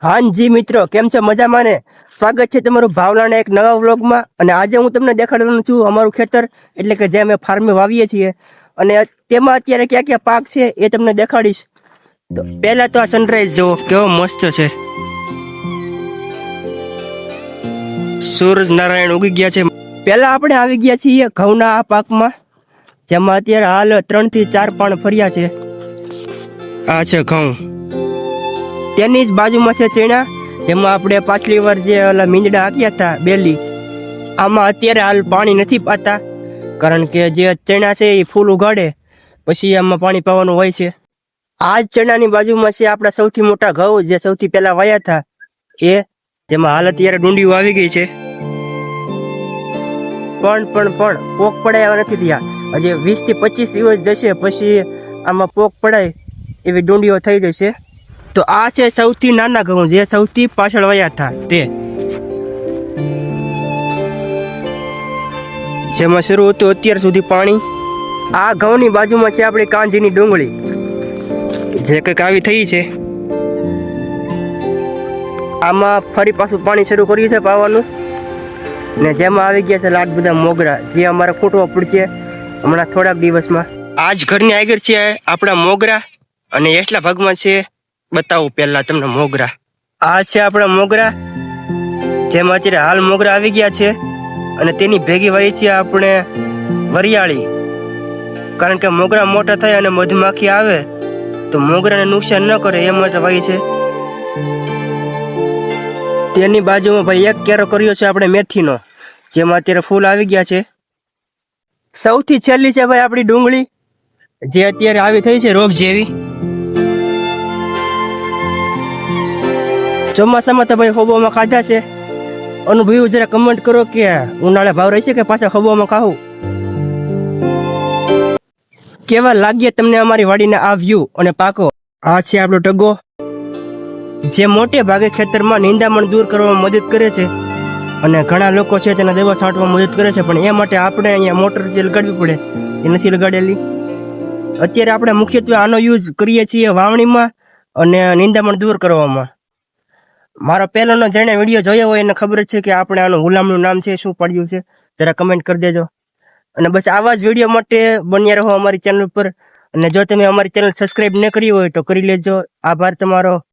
હાજી મિત્રો, કેમ છો? મજામાં ને? સ્વાગત છે તમારું ભાવલાના એક નવા વ્લોગમાં. અને આજે હું તમને દેખાડવાનું છું અમારું ખેતર, એટલે કે જે અમે ફાર્મે વાવીએ છીએ અને તેમાં અત્યારે ક્યાં ક્યાં પાક છે એ તમને દેખાડીશ. તો પહેલા તો આ સનરાઈઝ જુઓ, કેવો મસ્ત છે. સૂરજ નારાયણ ઉગી ગયા છે. પહેલા આપણે આવી ગયા છીએ ઘઉંના આ પાકમાં, જેમાં અત્યારે હાલ 3 થી 4 પાણ ફર્યા છે. આ છે ઘઉં. તેની જ બાજુમાં છે ચણા, જેમાં આપણે પાછલી વાર જે ઓલા મીંદડા હાંક્યા હતા બેલી, આમાં અત્યારે હાલ પાણી નથી પાતા, કારણ કે જે ચણા છે એ ફૂલ ઉગાડે પછી આમાં પાણી પાવાનું હોય છે. આ જ ચણાની બાજુમાં છે આપણા સૌથી મોટા ઘઉં, જે સૌથી પહેલા વાયા હતા એ, જેમાં હાલ અત્યારે ડુંડીઓ આવી ગઈ છે. પણ પોક પડાય એવા નથી થયા. હજી 20 થી 25 દિવસ જશે પછી આમાં પોક પડાય એવી ડુંડીઓ થઈ જશે. તો આ છે સૌથી નાના ઘઉં, જે સૌથી પાછળ વયા હતા તે, જેમાં શરૂ હતું અત્યાર સુધી પાણી. આ ઘઉંની બાજુમાં છે આપણી કાંજીની ડુંગળી, જે કંઈક આવી થઈ છે. આમાં ફરી પાછું પાણી શરૂ કર્યું છે પાવાનું, ને જેમાં આવી ગયા છે લાટ બધા મોગરા, જે અમારે ફૂટવા પડશે હમણાં થોડાક દિવસમાં. આ જ ઘરની આગળ છે આપણા મોગરા, અને એટલા ભાગમાં છે બતાવું પહેલા તમને મોગરા. આ છે આપણા મોગરા, જેમાં અત્યારે હાલ મોગરા આવી ગયા છે. અને તેની ભેગી વાય છે આપણે વરિયાળી, કારણ કે મોગરા મોટા થાય અને મધમાખી આવે તો મોગરાને નુકસાન ન કરે એ માટે વાય છે. તેની બાજુમાં ભાઈ એક કેરો કર્યો છે આપણે મેથીનો, જેમાં અત્યારે ફૂલ આવી ગયા છે. સૌથી છેલ્લી છે ભાઈ આપણી ડુંગળી, જે અત્યારે આવી થઈ છે રોપ જેવી. ચોમાસામાં તો ભાઈ ખોબામાં ખાધા છે. અનુભવી જરા કમેન્ટ કરો કે ઉનાળે ભાવ રહેશે કે પાછા ખોબામાં ખાવું. કેવા લાગ્યા તમને અમારી વાડીના આ વ્યૂ અને પાકો? આ છે આપણો ટગો, જે મોટે ભાગે ખેતરમાં નિંદામણ દૂર કરવામાં મદદ કરે છે, અને ઘણા લોકો છે તેના દવા છાંટવા મદદ કરે છે, પણ એ માટે આપણે અહીંયા મોટર જે લગાડવી પડે એ નથી લગાડેલી. અત્યારે આપણે મુખ્યત્વે આનો યુઝ કરીએ છીએ વાવણીમાં અને નિંદામણ દૂર કરવામાં. મારો પહેલાનો જેણે વિડીયો જોયો હોય એને ખબર જ છે કે આપણે આનું ગુલામનું નામ છે શું પડ્યું છે, જરા કમેન્ટ કરી દેજો. અને બસ આવા જ વિડીયો માટે બન્યા રહો અમારી ચેનલ પર. અને જો તમે અમારી ચેનલ સબસ્ક્રાઇબ ન કરી હોય તો કરી લેજો. આભાર તમારો.